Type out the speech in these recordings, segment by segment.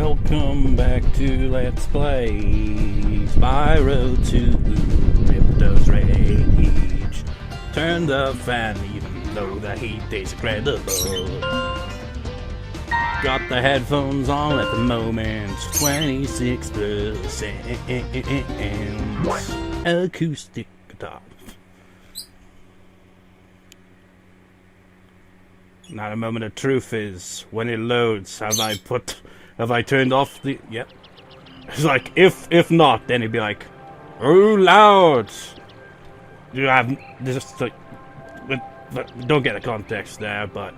Welcome back to Let's Play Spyro 2 Ripto's Rage. Turn the fan even though the heat is incredible. Got the headphones on at the moment, 26% acoustic guitar. Now the moment of truth is when it loads. Have I turned off the? Yep. It's like if not, then it'd be like, oh loud. You have just like, but don't get the context there. But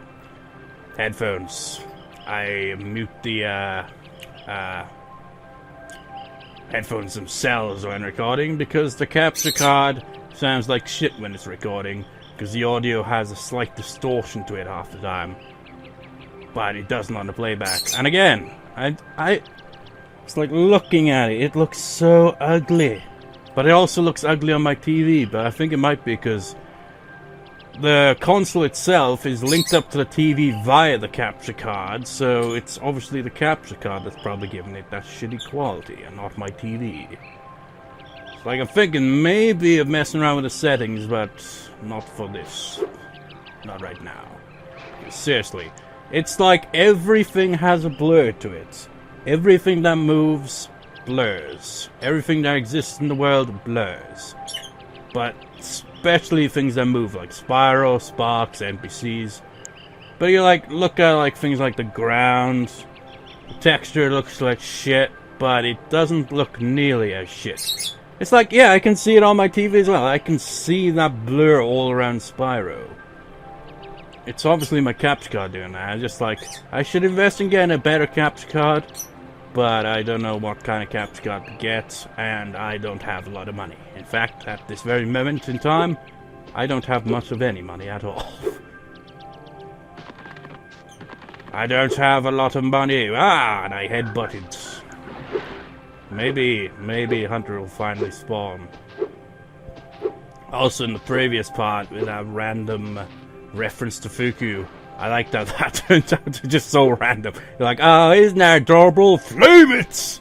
headphones. I mute the headphones themselves when recording because the capture card sounds like shit when it's recording. Because the audio has a slight distortion to it half the time, but it doesn't on the playback. And again, it's like looking at it. It looks so ugly, but it also looks ugly on my TV. But I think it might be because the console itself is linked up to the TV via the capture card, so it's obviously the capture card that's probably giving it that shitty quality, and not my TV. Like, I'm thinking maybe of messing around with the settings, but not for this. Not right now. Seriously. It's like everything has a blur to it. Everything that moves blurs. Everything that exists in the world blurs. But especially things that move, like Spyro, Sparks, NPCs. But you look at like things like the ground. The texture looks like shit, but it doesn't look nearly as shit. It's like, yeah, I can see it on my TV as well. I can see that blur all around Spyro. It's obviously my capture card doing that. I'm just like, I should invest in getting a better capture card, but I don't know what kind of capture card to get, and I don't have a lot of money. In fact, at this very moment in time, I don't have much of any money at all. I don't have a lot of money. Ah, and I headbutted. Maybe Hunter will finally spawn. Also in the previous part, with that random reference to Fuku, I like that that turns out to just so random. You're like, oh, isn't that adorable? Flame it!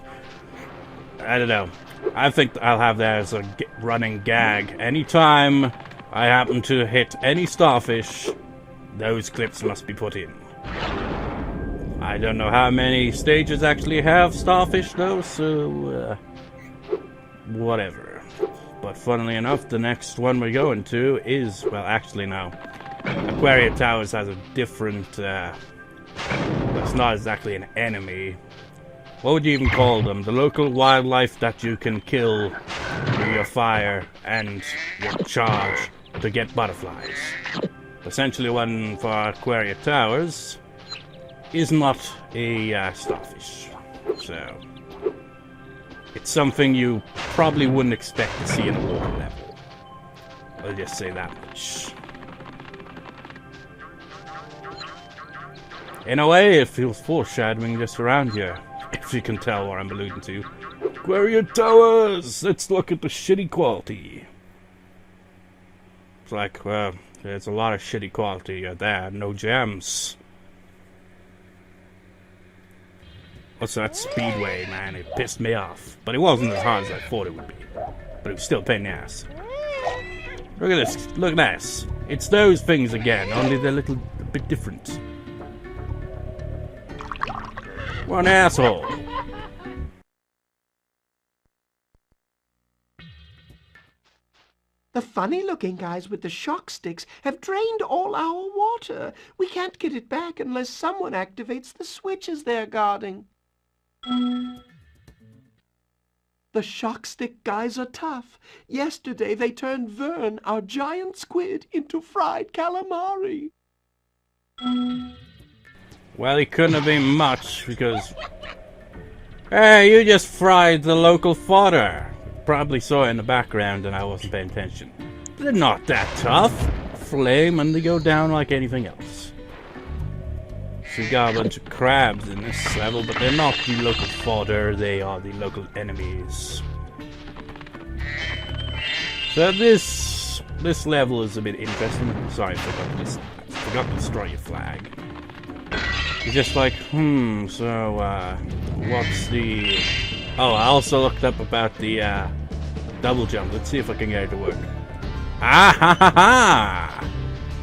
I don't know. I think I'll have that as a running gag. Anytime I happen to hit any starfish, those clips must be put in. I don't know how many stages actually have starfish though, so whatever. But funnily enough, the next one we're going to is, well, actually no. Aquaria Towers has a different, it's not exactly an enemy. What would you even call them? The local wildlife that you can kill with your fire and your charge to get butterflies. Essentially one for Aquaria Towers is not a starfish, so it's something you probably wouldn't expect to see in a water level. I'll just say that much. In a way, it feels foreshadowing just around here, if you can tell what I'm alluding to. Aquaria Towers! Let's look at the shitty quality. It's like, well, there's a lot of shitty quality there, no gems. Also, that speedway, man, it pissed me off. But it wasn't as hard as I thought it would be. But it was still a pain in the ass. Look at this. Look at this. It's those things again, only they're a bit different. What an asshole. The funny-looking guys with the shock sticks have drained all our water. We can't get it back unless someone activates the switches they're guarding. The shock stick guys are tough. Yesterday they turned Vern, our giant squid, into fried calamari. Well, it couldn't have been much, because... Hey, you just fried the local fodder. Probably saw it in the background and I wasn't paying attention. They're not that tough. Flame and they go down like anything else. So we got a bunch of crabs in this level, but they're not the local fodder, they are the local enemies. So this level is a bit interesting. Sorry, I forgot to destroy your flag. You're just like, so, what's the... Oh, I also looked up about the, double jump. Let's see if I can get it to work. Ah, ha, ha, ha!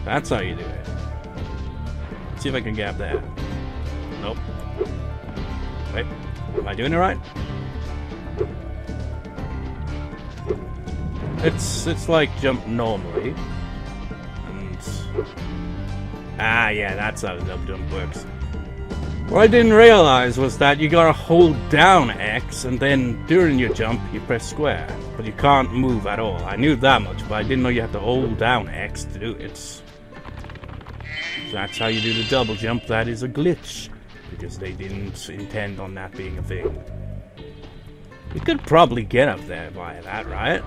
That's how you do it. Let's see if I can get up there. Nope. Wait, am I doing it right? It's like jump normally. And... Ah, yeah, that's how the double jump works. What I didn't realize was that you gotta hold down X, and then during your jump, you press square. But you can't move at all. I knew that much, but I didn't know you have to hold down X to do it. So that's how you do the double jump. That is a glitch. Because they didn't intend on that being a thing. You could probably get up there via that, right?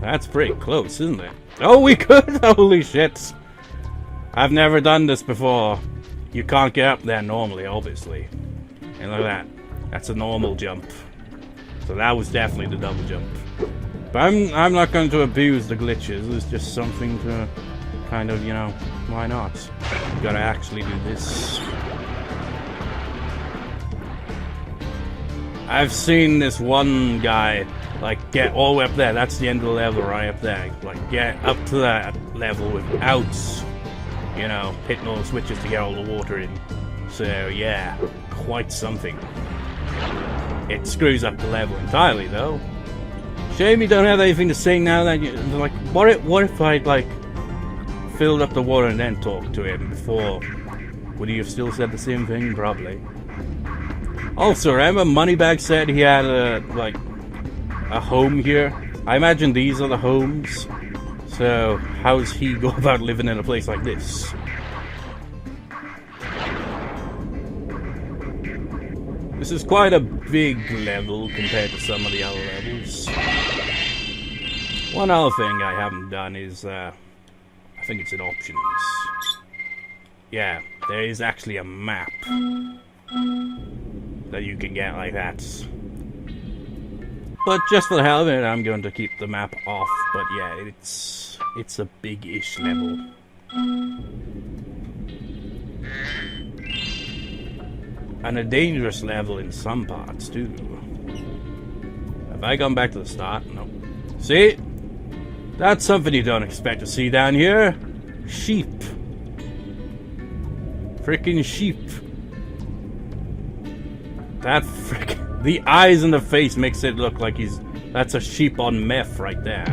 That's pretty close, isn't it? Oh, we could! Holy shit! I've never done this before. You can't get up there normally, obviously. And look at that. That's a normal jump. So that was definitely the double jump. But I'm not going to abuse the glitches. It's just something to kind of, you know, why not? You gotta actually do this. I've seen this one guy, like, get all the way up there. That's the end of the level right up there. Like, get up to that level without, you know, hitting all the switches to get all the water in. So, yeah, quite something. It screws up the level entirely, though. Shame you don't have anything to say now that you, like, what if I'd, like, filled up the water and then talked to him before? Would he have still said the same thing? Probably. Also, remember Moneybag said he had a home here? I imagine these are the homes. So, how does he go about living in a place like this? This is quite a big level compared to some of the other levels. One other thing I haven't done is, I think it's in options. Yeah, there is actually a map that you can get like that. But just for the hell of it, I'm going to keep the map off. But yeah, it's a big-ish level. And a dangerous level in some parts too. Have I gone back to the start? No. See? That's something you don't expect to see down here. Sheep. Frickin' sheep. That frickin'... The eyes and the face makes it look like that's a sheep on meth right there.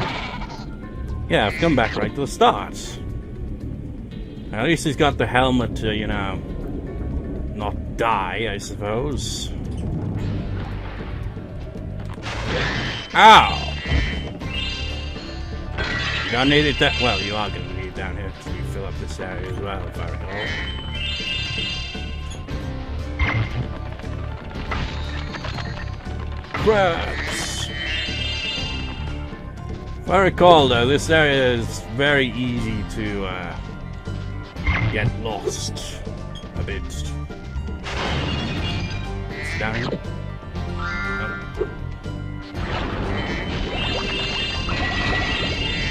Yeah, I've come back right to the start. At least he's got the helmet to, you know, not die, I suppose. Ow! You don't need it that... Well, you are going to need it down here because you fill up this area as well, if I recall. Crabs! If I recall, though, this area is very easy to get lost a bit. It's down here. Oh.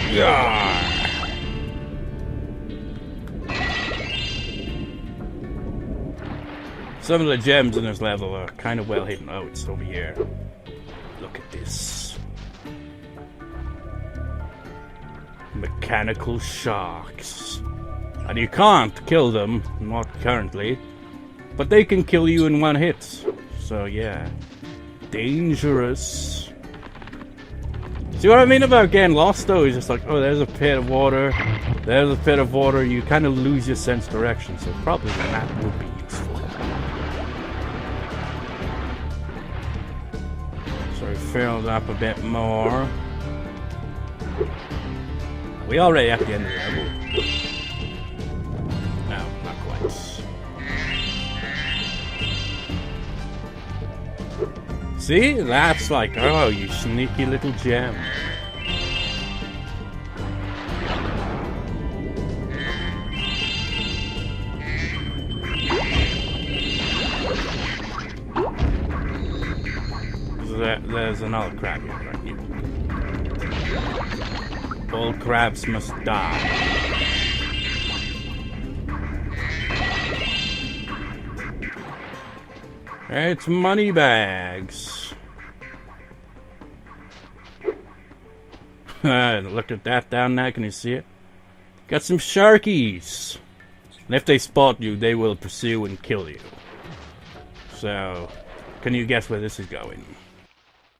Yeah. Some of the gems in this level are kind of well hidden. Oh, it's over here. Look at this. Mechanical sharks. And you can't kill them, not currently. But they can kill you in one hit. So yeah. Dangerous. See what I mean about getting lost though? It's just like, oh, there's a pit of water. There's a pit of water. You kind of lose your sense of direction. So probably the map would be useful. So filled up a bit more. We already at the end of the level. No, not quite. See? That's like, oh, you sneaky little gem. There's another crab here, right here. All crabs must die. It's moneybags. Look at that down there, can you see it? Got some sharkies. And if they spot you, they will pursue and kill you. So, can you guess where this is going?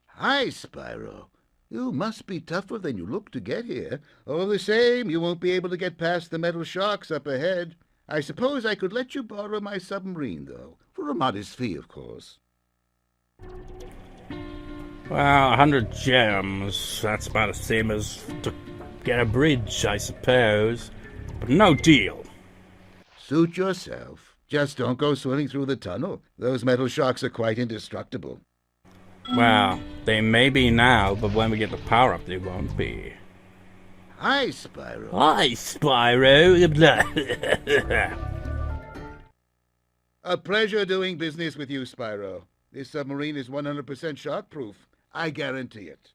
Hi, Spyro. You must be tougher than you look to get here. All the same, you won't be able to get past the metal sharks up ahead. I suppose I could let you borrow my submarine, though. For a modest fee, of course. Well, 100 gems. That's about the same as to get a bridge, I suppose. But no deal. Suit yourself. Just don't go swimming through the tunnel. Those metal sharks are quite indestructible. Well, they may be now, but when we get the power up, they won't be. Hi, Spyro. Hi, Spyro. A pleasure doing business with you, Spyro. This submarine is 100% shark-proof. I guarantee it.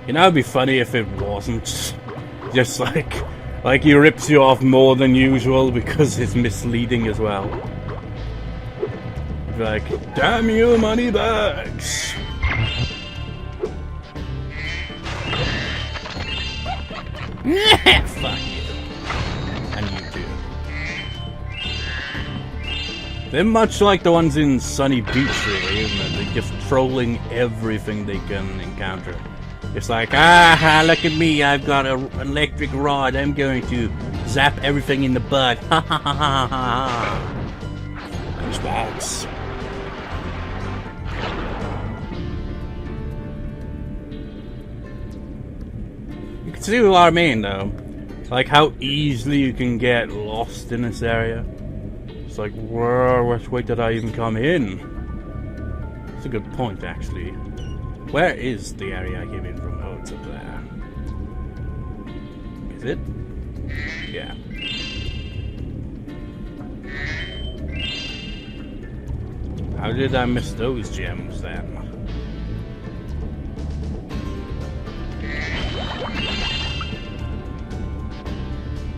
You know, it'd be funny if it wasn't. Just like he rips you off more than usual because it's misleading as well. Like, damn you, moneybags! Fuck you. And you too. They're much like the ones in Sunny Beach, really, isn't it? They're just trolling everything they can encounter. It's like, look at me, I've got an electric rod, I'm going to zap everything in the butt. Ha ha ha ha ha. Douchebags. You can see what I mean, though. Like how easily you can get lost in this area. It's like, whoa, which way did I even come in? It's a good point, actually. Where is the area I came in from? Oh, it's up there. Is it? Yeah. How did I miss those gems then?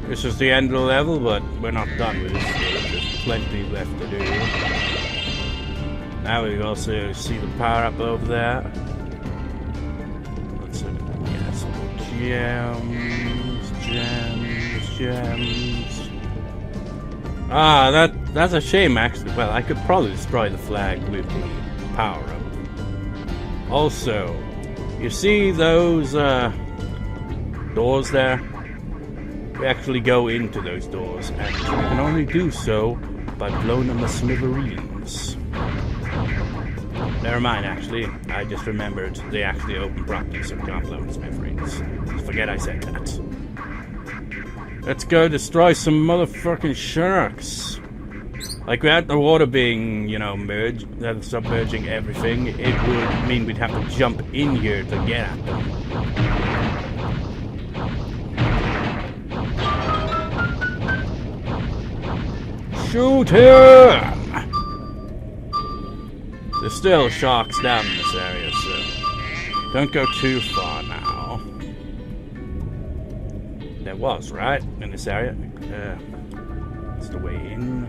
This is the end of the level, but we're not done with this. There's plenty left to do. Now we also see the power up over there. Let's look at gems. That's a shame, actually. Well, I could probably destroy the flag with the power up. Also, you see those doors there? We actually go into those doors, and we can only do so by blowing them to smithereens. Never mind, actually. I just remembered they actually open properly, so we can't blow them to smithereens. Forget I said that. Let's go destroy some motherfucking sharks. Like, without the water being, you know, submerging everything, it would mean we'd have to jump in here to get at them. Shoot him! There's still sharks down in this area, so don't go too far now. There was, right? In this area? That's the way in.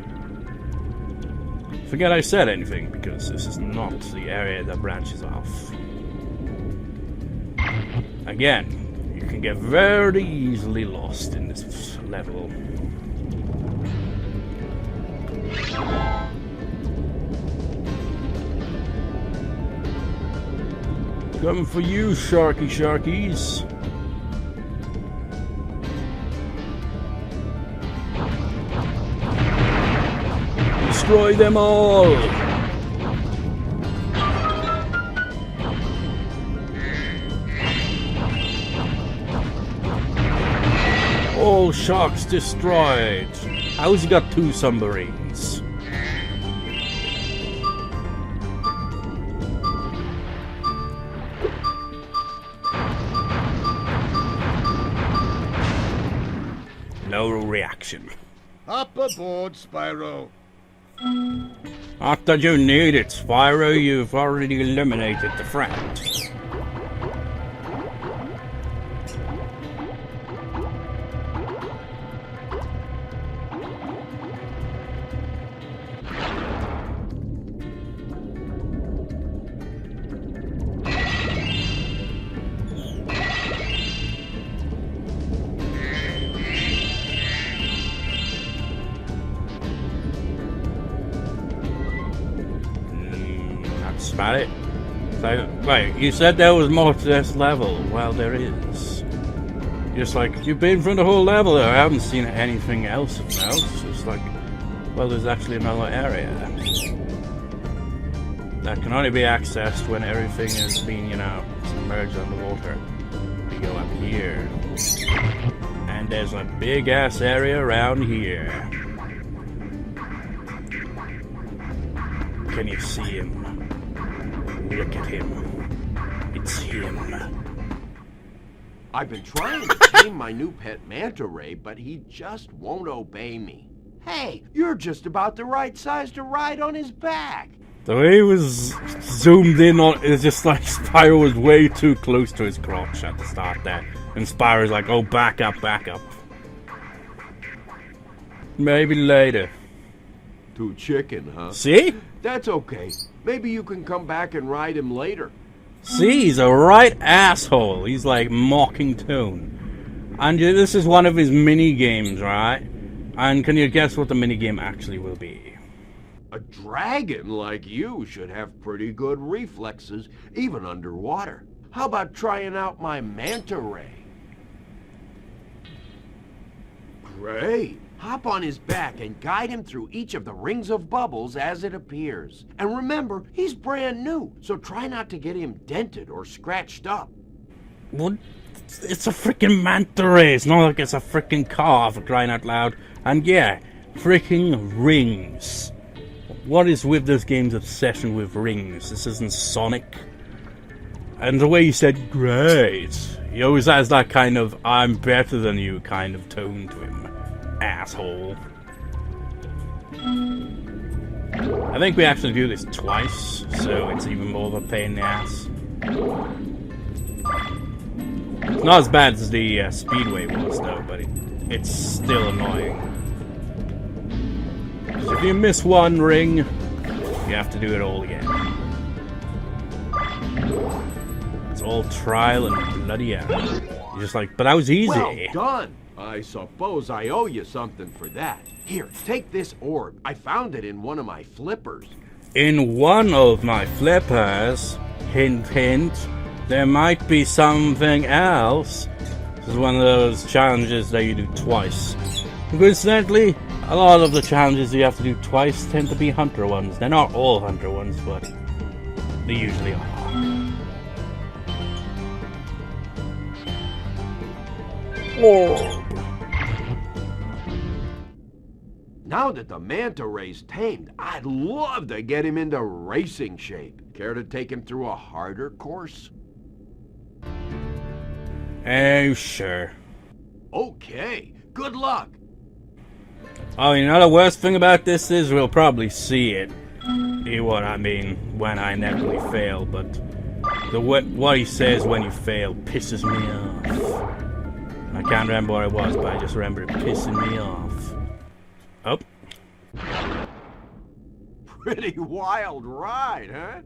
Forget I said anything, because this is not the area that branches off. Again, you can get very easily lost in this level. Coming for you, sharkies. Destroy them all! All sharks destroyed. How's he got 2 submarines? No reaction. Up aboard, Spyro. Not that you need it, Spyro. You've already eliminated the threat. about it. So, wait, you said there was more to this level. Well, there is. Just like, you've been through the whole level. I haven't seen anything else of note. It's like, well, there's actually another area that can only be accessed when everything is being, you know, submerged underwater. We go up here. And there's a big-ass area around here. Can you see him? Look at him. It's him. I've been trying to tame my new pet manta ray, but he just won't obey me. Hey, you're just about the right size to ride on his back. The way he was zoomed in on, it's just like Spyro was way too close to his crotch at the start there. And Spyro's like, oh, back up, back up. Maybe later. Too chicken, huh? See? That's okay. Maybe you can come back and ride him later. See, he's a right asshole. He's like mocking Toon. And this is one of his mini games, right? And can you guess what the mini game actually will be? A dragon like you should have pretty good reflexes, even underwater. How about trying out my manta ray? Great. Hop on his back and guide him through each of the rings of bubbles as it appears. And remember, he's brand new, so try not to get him dented or scratched up. What? It's a freaking manta ray. It's not like it's a freaking car, for crying out loud. And yeah, freaking rings. What is with this game's obsession with rings? This isn't Sonic. And the way he said, great. He always has that kind of, I'm better than you kind of tone to him. Asshole. I think we actually do this twice, so it's even more of a pain in the ass. It's not as bad as the Speedway was, though, but it's still annoying. So if you miss one ring, you have to do it all again. It's all trial and bloody error. You're just like, but that was easy. Well done. I suppose I owe you something for that. Here, take this orb. I found it in one of my flippers. In one of my flippers, hint hint, there might be something else. This is one of those challenges that you do twice. Coincidentally, a lot of the challenges you have to do twice tend to be hunter ones. They're not all hunter ones, but they usually are. Orb. Now that the manta ray's tamed, I'd love to get him into racing shape. Care to take him through a harder course? Oh, sure. Okay, good luck. Oh, you know the worst thing about this is we'll probably see it. What I mean, when I inevitably fail, but what he says when you fail pisses me off. I can't remember what it was, but I just remember it pissing me off. Oh. Pretty wild ride, huh?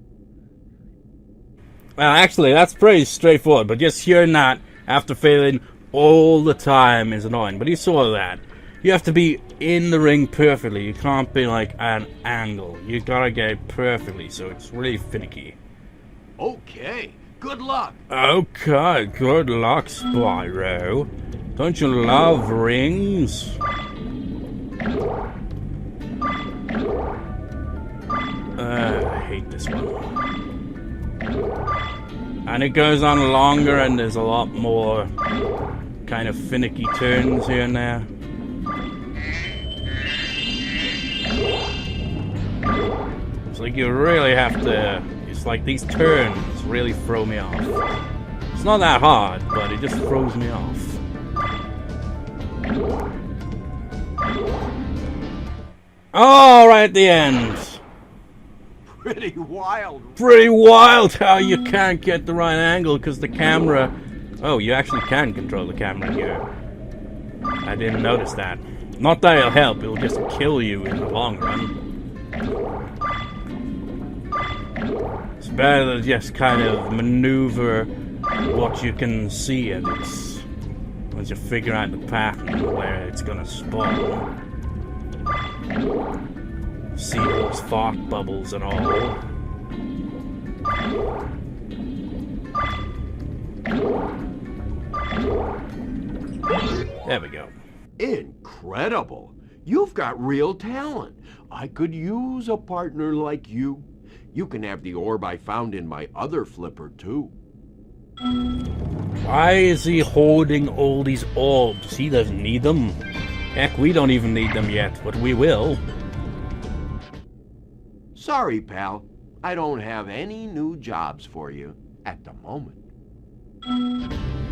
Well, actually, that's pretty straightforward, but just hearing that after failing all the time is annoying. But you saw that. You have to be in the ring perfectly. You can't be like an angle. You gotta get it perfectly, so it's really finicky. Okay, good luck. Okay, good luck, Spyro. Don't you love rings? I hate this one. And it goes on longer, and there's a lot more kind of finicky turns here and there. It's like you really have to... It's like these turns really throw me off. It's not that hard, but it just throws me off. Oh, right at the end. Pretty wild. Pretty wild how you can't get the right angle because the camera... Oh, you actually can control the camera here. I didn't notice that. Not that it'll help, it'll just kill you in the long run. It's better to just kind of maneuver what you can see, and it's... Once you figure out the pattern where it's gonna spawn. Seahorse fart bubbles and all. There we go. Incredible. You've got real talent. I could use a partner like you. You can have the orb I found in my other flipper, too. Why is he holding all these orbs? He doesn't need them. Heck, we don't even need them yet, but we will. Sorry, pal. I don't have any new jobs for you at the moment.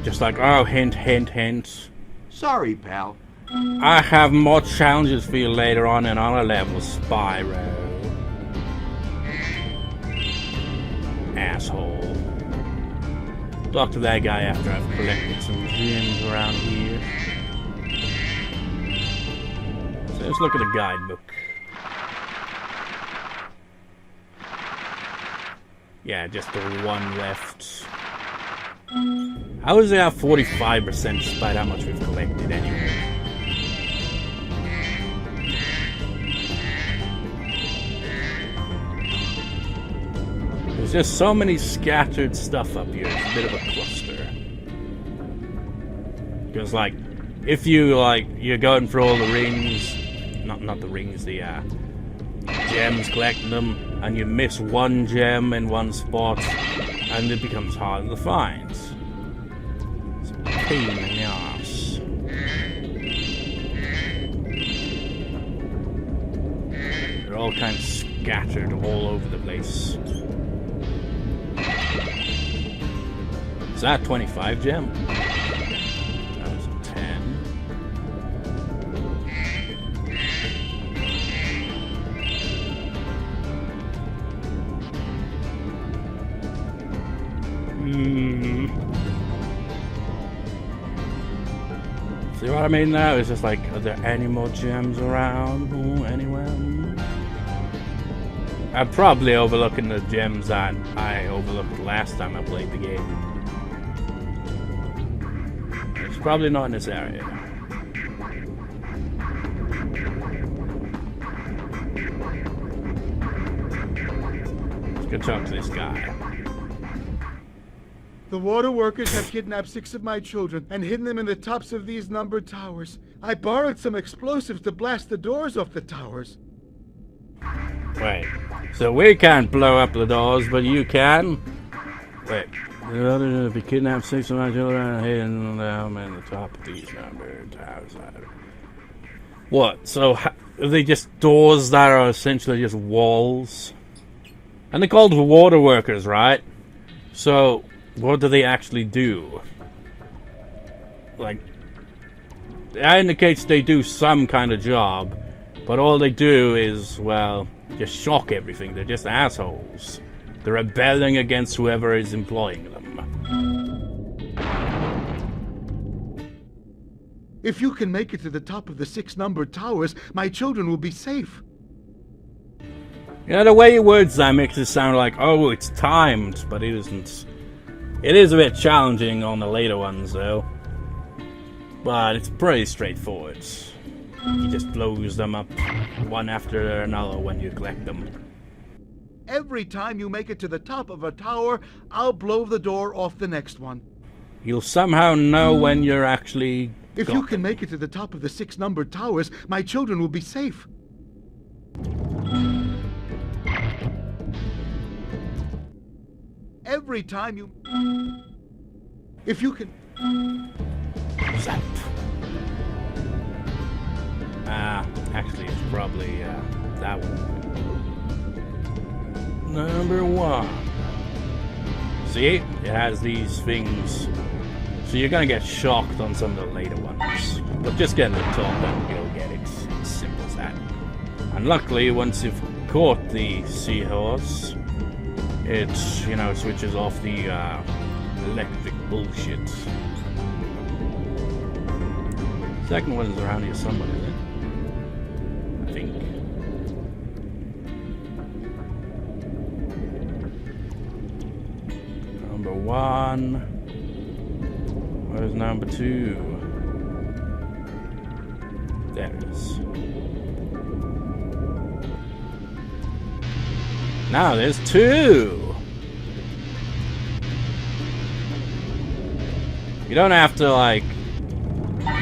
Just like, oh, hint, hint, hint. Sorry, pal. I have more challenges for you later on in our level, Spyro. Asshole. Talk to that guy after I've collected some gems around here. So let's look at the guidebook. Yeah, just the one left. How is it at 45% despite how much we've collected anyway? There's just so many scattered stuff up here. It's a bit of a cluster. Because, like, if you, like, you're going for all the rings, not the rings, the, gems, collecting them, and you miss one gem in one spot, and it becomes harder to find. It's a pain in the ass. They're all kind of scattered all over the place. Is that 25 gem? That was a 10. See what I mean now? It's just like, are there any more gems around? Ooh, anywhere? I'm probably overlooking the gems that I overlooked last time I played the game. It's probably not in this area. Let's go talk to this guy. The water workers have kidnapped 6 of my children and hidden them in the tops of these numbered towers. I borrowed some explosives to blast the doors off the towers. Wait, so we can't blow up the doors, but you can? Wait, if you kidnap 6 of my children and hidden them in the top of these numbered towers. What? So are they just doors that are essentially just walls? And they're called water workers, right? So what do they actually do? Like, that indicates they do some kind of job, but all they do is, well, just shock everything. They're just assholes. They're rebelling against whoever is employing them. If you can make it to the top of the 6 numbered towers, my children will be safe. You know, the way you words that makes it sound like, oh, it's timed, but it isn't. It is a bit challenging on the later ones, though. But it's pretty straightforward. He just blows them up one after another when you collect them. Every time you make it to the top of a tower, I'll blow the door off the next one. You'll somehow know when you're actually... If you can make it to the top of the 6 numbered towers, my children will be safe. Every time you... If you can... Zap. Actually, it's probably, that one. Number 1. See? It has these things. So you're gonna get shocked on some of the later ones. But just get to the top and you'll get it. It's as simple as that. And luckily, once you've caught the seahorse, it, you know, switches off the electric bullshit. Second one is around here somewhere, is it? I think. Number 1. Where's number 2? There it is. Now there's 2! You don't have to like.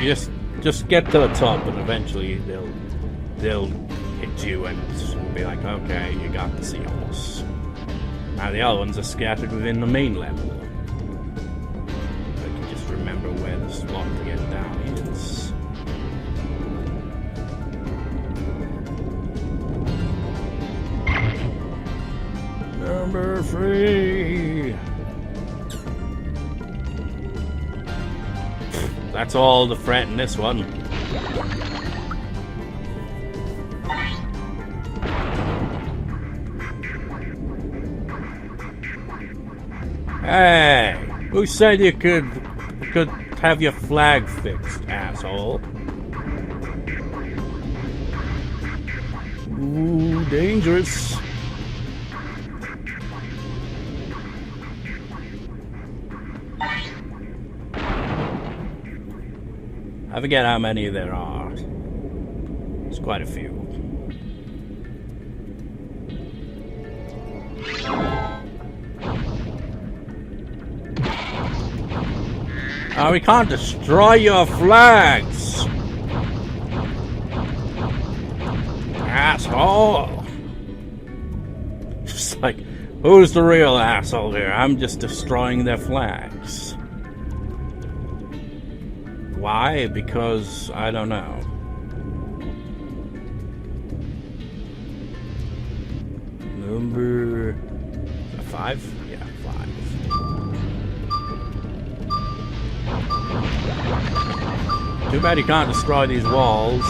You just get to the top, and eventually they'll hit you and be like, okay, you got the seahorse. Now the other ones are scattered within the main level. I can just remember where the slot to get down is. Number 3. That's all the fret in this one. Hey, who said you could have your flag fixed, asshole? Ooh, dangerous. I forget how many there are. It's quite a few. Oh, we can't destroy your flags! Asshole! Just like, who's the real asshole here? I'm just destroying their flags. Why? Because I don't know. Number 5? Yeah, 5. Too bad you can't destroy these walls.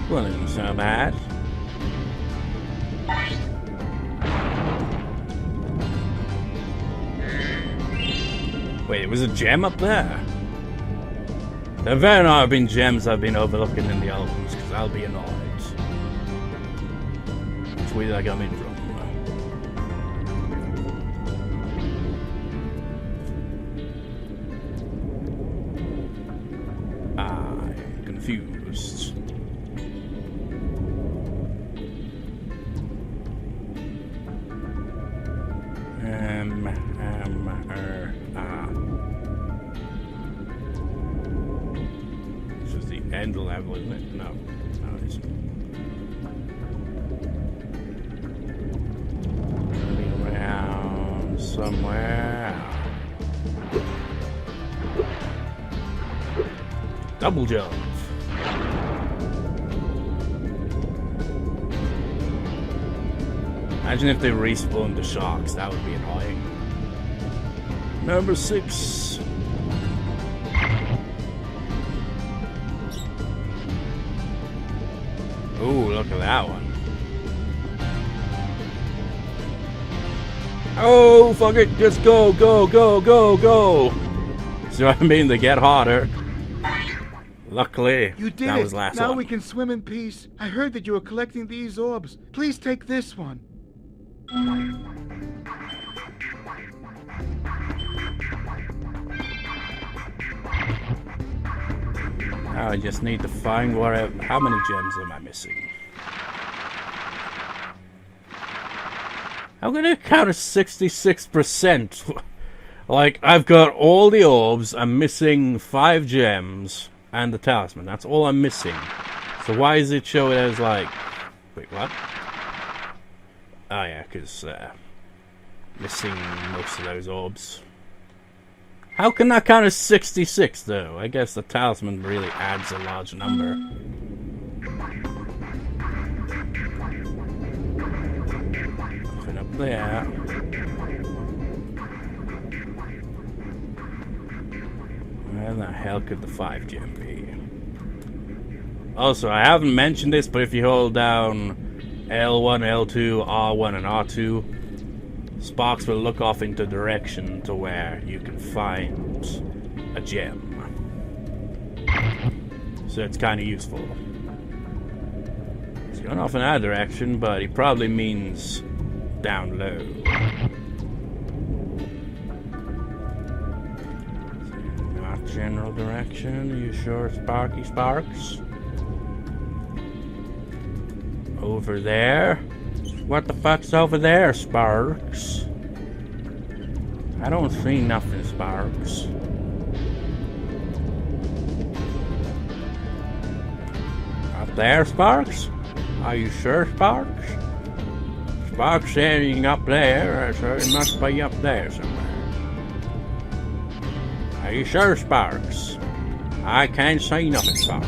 Well, isn't so bad. Wait, it was a gem up there? There better not have been gems I've been overlooking in the albums, because I'll be annoyed. Which way did I come in from? I'm confused. This is the end level, isn't it? No, it isn't. Moving around somewhere. Double jump. Imagine if they respawned the sharks, that would be annoying. Number 6. Ooh, look at that one. Oh, fuck it, just go, go, go, go, go. See what I mean? They get harder. Luckily, you did that it. was last now one. We can swim in peace. I heard that you were collecting these orbs. Please take this one. Now I just need to find wherever. How many gems am I missing? I'm gonna count as 66%. Like, I've got all the orbs, I'm missing 5 gems, and the talisman. That's all I'm missing. So why does it show it as like... Wait, what? Oh yeah, because missing most of those orbs. How can that count as 66 though? I guess the talisman really adds a large number. Nothing up there. Where the hell could the 5 gem be? Also, I haven't mentioned this, but if you hold down L1, L2, R1, and R2, sparks will look off into direction to where you can find a gem. So it's kind of useful. He's going off in that direction, but he probably means down low. Not general direction. Are you sure, Sparky Sparks? Over there. What the fuck's over there, Sparks? I don't see nothing, Sparks. Up there, Sparks? Are you sure, Sparks? Sparks saying up there, so it must be up there somewhere. Are you sure, Sparks? I can't see nothing, Sparks.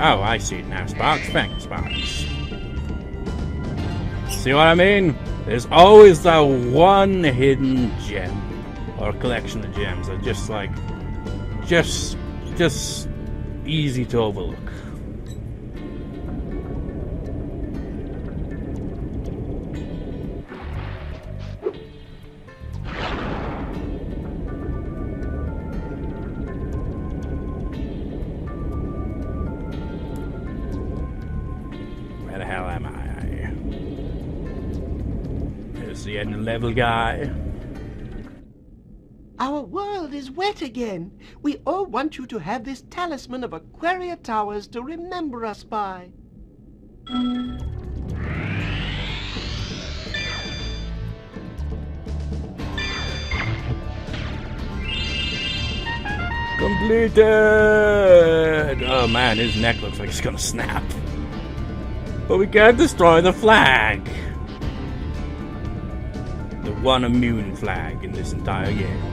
Oh, I see it now, Sparks. Thank you, Sparks. See what I mean? There's always that one hidden gem. Or collection of gems that just like... Just easy to overlook. Where the hell am I? There's the end level guy. Our world is wet again. We all want you to have this talisman of Aquaria Towers to remember us by. Completed! Oh man, his neck looks like it's gonna snap. But we can't destroy the flag! The one immune flag in this entire game.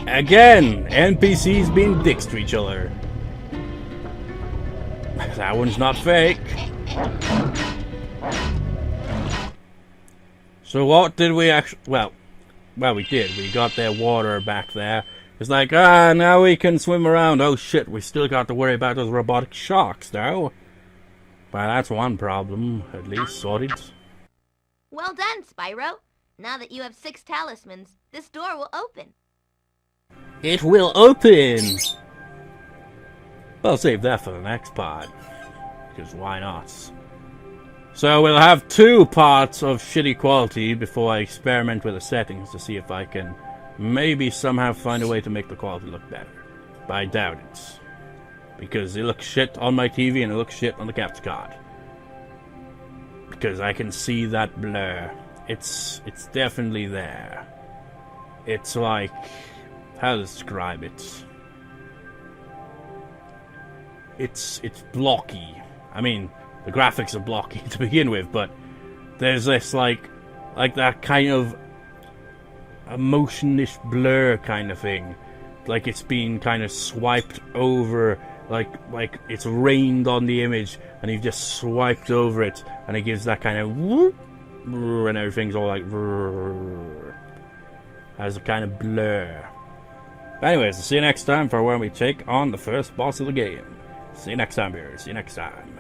Again! NPCs being dicks to each other. That one's not fake. So what did we actually... Well, we did. We got their water back there. It's like, now we can swim around. Oh shit, we still got to worry about those robotic sharks now. Well, that's one problem, at least sorted. Well done, Spyro. Now that you have 6 talismans, this door will open. It will open! I'll save that for the next part. Because why not? So we'll have 2 parts of shitty quality before I experiment with the settings to see if I can maybe somehow find a way to make the quality look better. But I doubt it. Because it looks shit on my TV and it looks shit on the capture card. Because I can see that blur. It's definitely there. It's like... how to describe it? It's blocky. I mean, the graphics are blocky to begin with, but there's this like that kind of emotionish blur kind of thing. Like it's been kind of swiped over, like it's rained on the image and you've just swiped over it and it gives that kind of whoop, and everything's all like has a kind of blur. But anyways, see you next time for when we take on the first boss of the game. See you next time, viewers. See you next time.